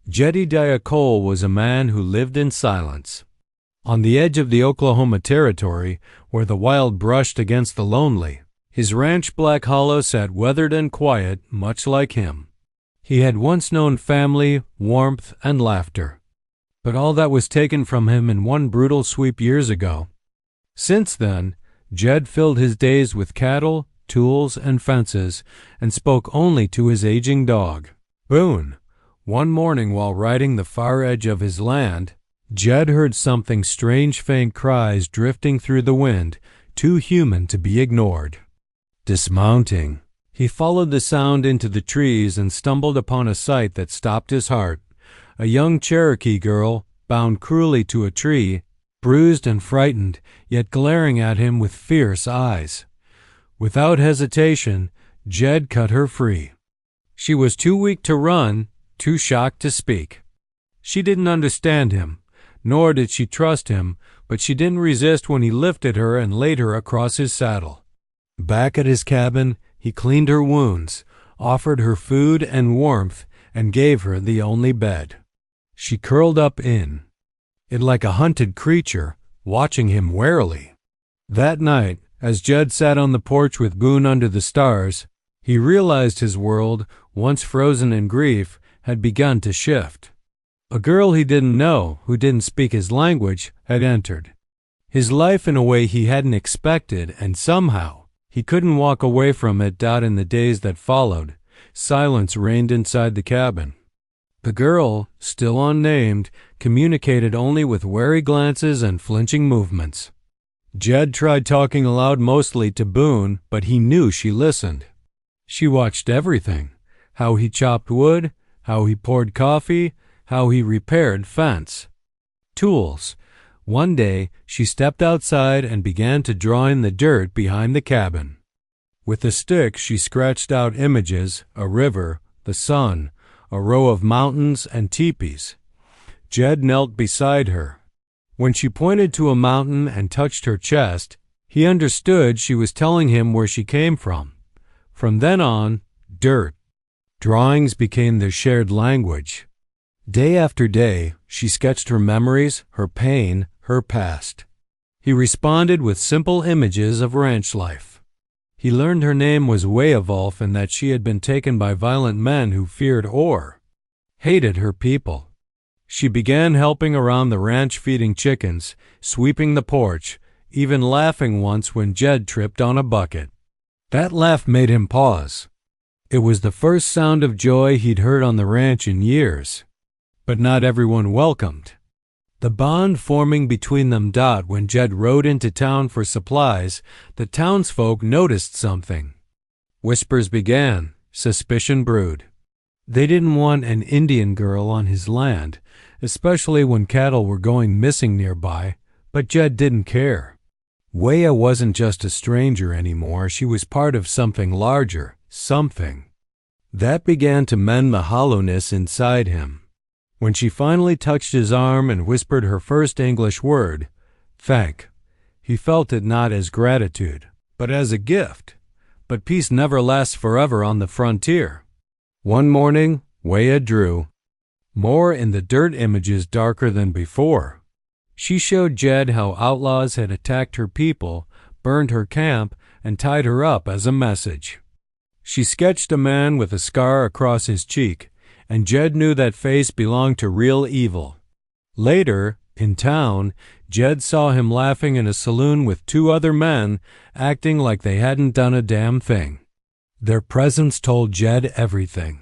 Jedediah Cole was a man who lived in silence. On the edge of the Oklahoma Territory, where the wild brushed against the lonely, his ranch Black Hollow sat weathered and quiet, much like him. He had once known family, warmth, and laughter. But all that was taken from him in one brutal sweep years ago. Since then, Jed filled his days with cattle, tools, and fences, and spoke only to his aging dog, Boone. One morning while riding the far edge of his land, Jed heard something strange faint cries drifting through the wind, too human to be ignored. Dismounting, he followed the sound into the trees and stumbled upon a sight that stopped his heart. A young Cherokee girl, bound cruelly to a tree, bruised and frightened, yet glaring at him with fierce eyes. Without hesitation, Jed cut her free. She was too weak to run, too shocked to speak. She didn't understand him, nor did she trust him, but she didn't resist when he lifted her and laid her across his saddle. Back at his cabin, he cleaned her wounds, offered her food and warmth, and gave her the only bed. She curled up in it like a hunted creature, watching him warily. That night, as Jed sat on the porch with Boone under the stars, he realized his world, once frozen in grief, had begun to shift. A girl he didn't know, who didn't speak his language, had entered his life in a way he hadn't expected, and somehow he couldn't walk away from it. In the days that followed, silence reigned inside the cabin. The girl, still unnamed, communicated only with wary glances and flinching movements. Jed tried talking aloud mostly to Boone, but he knew she listened. She watched everything: how he chopped wood, how he poured coffee, how he repaired fence. Tools. One day, she stepped outside and began to draw in the dirt behind the cabin. With a stick, she scratched out images: a river, the sun, a row of mountains and teepees. Jed knelt beside her. When she pointed to a mountain and touched her chest, he understood she was telling him where she came from. From then on, dirt. Drawings became their shared language. Day after day, she sketched her memories, her pain, her past. He responded with simple images of ranch life. He learned her name was Weavolf and that she had been taken by violent men who feared or hated her people. She began helping around the ranch feeding chickens, sweeping the porch, even laughing once when Jed tripped on a bucket. That laugh made him pause. It was the first sound of joy he'd heard on the ranch in years. But not everyone welcomed the bond forming between them. When Jed rode into town for supplies, the townsfolk noticed something. Whispers began, suspicion brewed. They didn't want an Indian girl on his land, especially when cattle were going missing nearby, but Jed didn't care. Weah wasn't just a stranger anymore, she was part of something larger, something that began to mend the hollowness inside him. When she finally touched his arm and whispered her first English word, thank, he felt it not as gratitude, but as a gift. But peace never lasts forever on the frontier. One morning, Weah drew more in the dirt, images darker than before. She showed Jed how outlaws had attacked her people, burned her camp, and tied her up as a message. She sketched a man with a scar across his cheek, and Jed knew that face belonged to real evil. Later, in town, Jed saw him laughing in a saloon with two other men, acting like they hadn't done a damn thing. Their presence told Jed everything.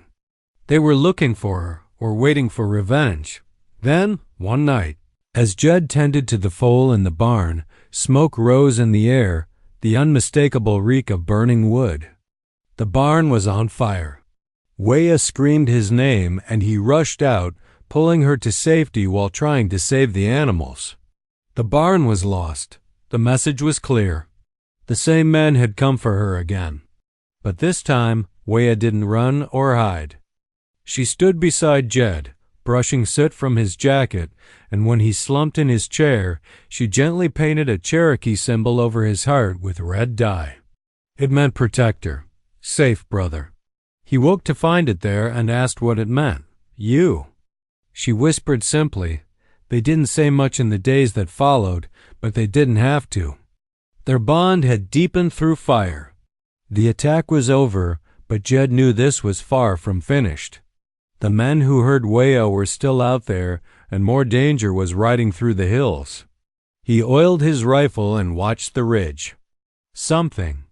They were looking for her, or waiting for revenge. Then, one night, as Jed tended to the foal in the barn, smoke rose in the air, the unmistakable reek of burning wood. The barn was on fire. Weah screamed his name, and he rushed out, pulling her to safety while trying to save the animals. The barn was lost. The message was clear. The same men had come for her again. But this time, Weah didn't run or hide. She stood beside Jed, brushing soot from his jacket, and when he slumped in his chair, she gently painted a Cherokee symbol over his heart with red dye. It meant protector, safe brother. He woke to find it there and asked what it meant. You. She whispered simply. They didn't say much in the days that followed, but they didn't have to. Their bond had deepened through fire. The attack was over, but Jed knew this was far from finished. The men who heard Weah were still out there, and more danger was riding through the hills. He oiled his rifle and watched the ridge. Something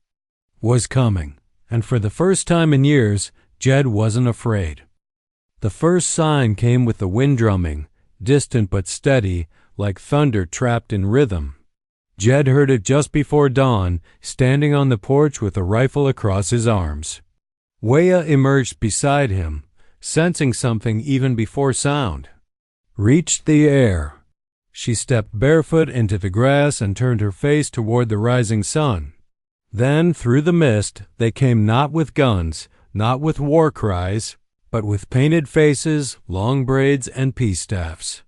was coming, and for the first time in years, Jed wasn't afraid. The first sign came with the wind drumming, distant but steady, like thunder trapped in rhythm. Jed heard it just before dawn, standing on the porch with a rifle across his arms. Weah emerged beside him, sensing something even before sound. Reached the air. She stepped barefoot into the grass and turned her face toward the rising sun. Then, through the mist, they came not with guns, not with war cries, but with painted faces, long braids, and peace staffs.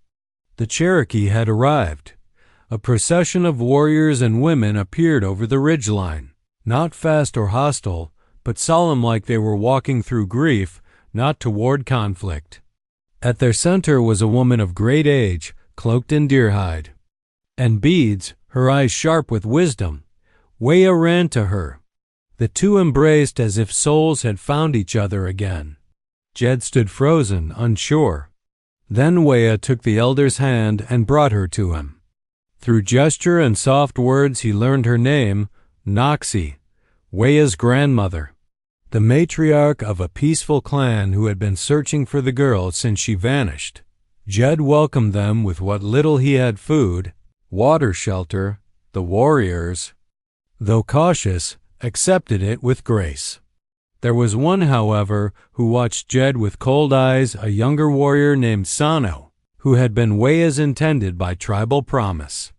The Cherokee had arrived. A procession of warriors and women appeared over the ridgeline, not fast or hostile, but solemn, like they were walking through grief, not toward conflict. At their center was a woman of great age, cloaked in deerhide and beads, her eyes sharp with wisdom. Weah ran to her. The two embraced as if souls had found each other again. Jed stood frozen, unsure. Then Weah took the elder's hand and brought her to him. Through gesture and soft words he learned her name, Noxie, Weah's grandmother, the matriarch of a peaceful clan who had been searching for the girl since she vanished. Jed welcomed them with what little he had: food, water, shelter. The warriors, though cautious, accepted it with grace. There was one, however, who watched Jed with cold eyes, a younger warrior named Sano, who had been Weah's intended by tribal promise.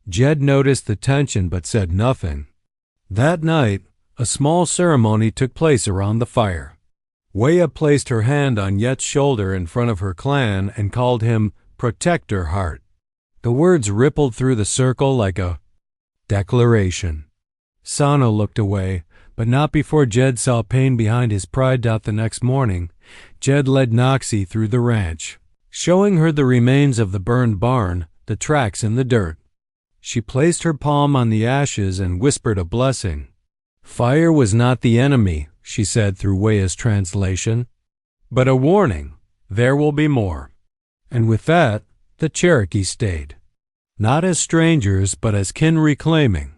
Jed noticed the tension but said nothing. That night, a small ceremony took place around the fire. Weah placed her hand on Yet's shoulder in front of her clan and called him Protector Heart. The words rippled through the circle like a declaration. Sano looked away, but not before Jed saw pain behind his pride. The next morning, Jed led Noxie through the ranch, showing her the remains of the burned barn, the tracks in the dirt. She placed her palm on the ashes and whispered a blessing. Fire was not the enemy, she said through Weah's translation, but a warning. There will be more. And with that, the Cherokee stayed. Not as strangers, but as kin reclaiming.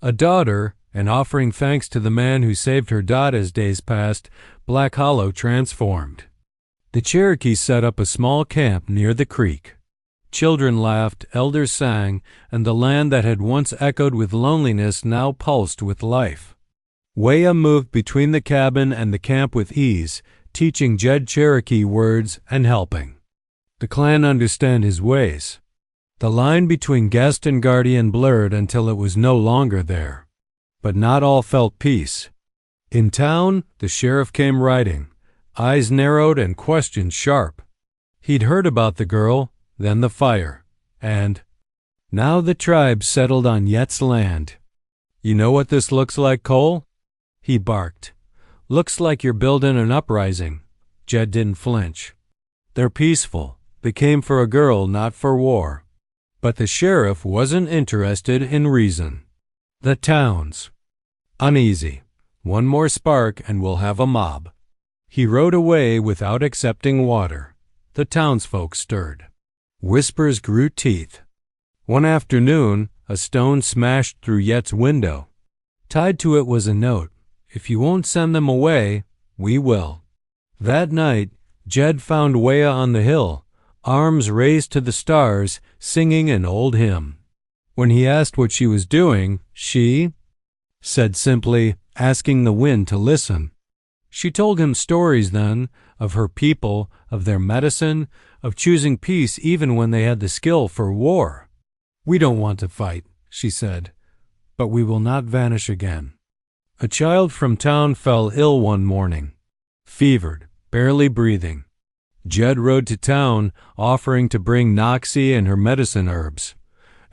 A daughter, and offering thanks to the man who saved her as days passed, Black Hollow transformed. The Cherokee set up a small camp near the creek. Children laughed, elders sang, and the land that had once echoed with loneliness now pulsed with life. Weah moved between the cabin and the camp with ease, teaching Jed Cherokee words and helping the clan understand his ways. The line between guest and guardian blurred until it was no longer there. But not all felt peace. In town, the sheriff came riding, eyes narrowed and questions sharp. He'd heard about the girl, then the fire, and now the tribe settled on Yet's land. You know what this looks like, Cole? He barked. Looks like you're building an uprising. Jed didn't flinch. They're peaceful. They came for a girl, not for war. But the sheriff wasn't interested in reason. The towns. Uneasy. One more spark and we'll have a mob. He rode away without accepting water. The townsfolk stirred. Whispers grew teeth. One afternoon, a stone smashed through Yet's window. Tied to it was a note. If you won't send them away, we will. That night, Jed found Weah on the hill, arms raised to the stars, singing an old hymn. When he asked what she was doing, she said simply, asking the wind to listen. She told him stories then, of her people, of their medicine, of choosing peace even when they had the skill for war. We don't want to fight, she said, but we will not vanish again. A child from town fell ill one morning, fevered, barely breathing. Jed rode to town, offering to bring Noxie and her medicine herbs.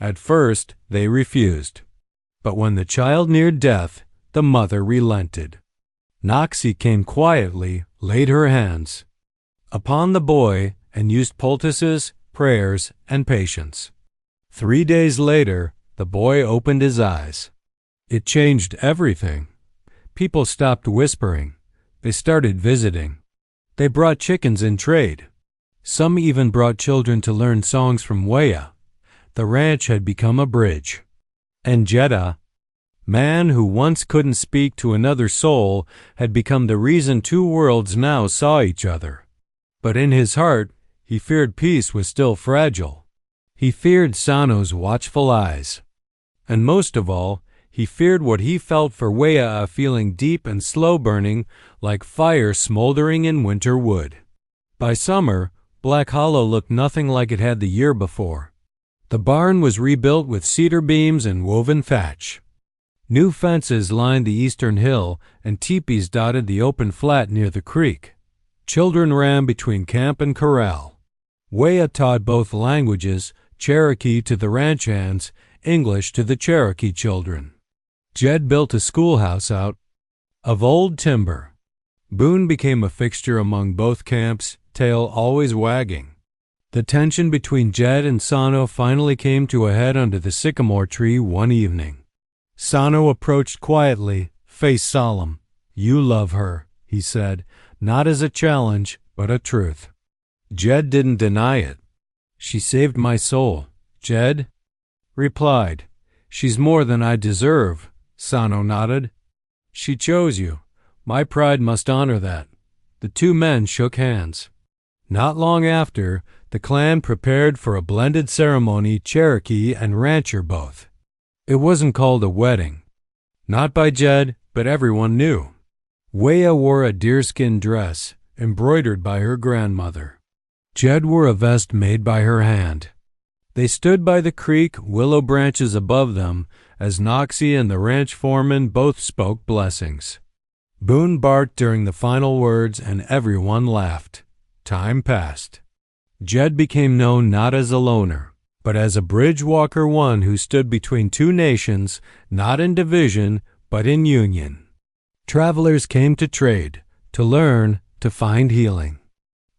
At first, they refused. But when the child neared death, the mother relented. Noxie came quietly, laid her hands upon the boy, and used poultices, prayers, and patience. 3 days later, the boy opened his eyes. It changed everything. People stopped whispering. They started visiting. They brought chickens in trade. Some even brought children to learn songs from Weah. The ranch had become a bridge. And Jeddah, man who once couldn't speak to another soul, had become the reason two worlds now saw each other. But in his heart, he feared peace was still fragile. He feared Sano's watchful eyes. And most of all, he feared what he felt for Weah, a feeling deep and slow-burning, like fire smoldering in winter wood. By summer, Black Hollow looked nothing like it had the year before. The barn was rebuilt with cedar beams and woven thatch. New fences lined the eastern hill, and teepees dotted the open flat near the creek. Children ran between camp and corral. Weah taught both languages, Cherokee to the ranch hands, English to the Cherokee children. Jed built a schoolhouse out of old timber. Boone became a fixture among both camps, tail always wagging. The tension between Jed and Sano finally came to a head under the sycamore tree one evening. Sano approached quietly, face solemn. "You love her," he said, not as a challenge, but a truth. Jed didn't deny it. "She saved my soul," Jed replied. "She's more than I deserve," Sano nodded. "She chose you. My pride must honor that." The two men shook hands. Not long after, the clan prepared for a blended ceremony, Cherokee and rancher both. It wasn't called a wedding. Not by Jed, but everyone knew. Weah wore a deerskin dress, embroidered by her grandmother. Jed wore a vest made by her hand. They stood by the creek, willow branches above them, as Noxie and the ranch foreman both spoke blessings. Boone barked during the final words, and everyone laughed. Time passed. Jed became known not as a loner, but as a bridge walker, one who stood between two nations, not in division, but in union. Travelers came to trade, to learn, to find healing.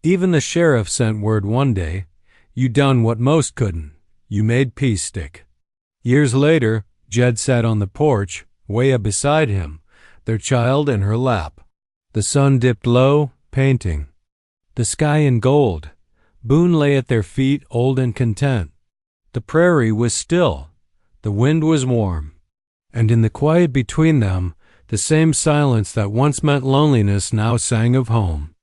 Even the sheriff sent word one day, "You done what most couldn't. You made peace stick." Years later, Jed sat on the porch, Weah beside him, their child in her lap. The sun dipped low, painting the sky in gold. Boone lay at their feet, old and content. The prairie was still. The wind was warm. And in the quiet between them, the same silence that once meant loneliness now sang of home.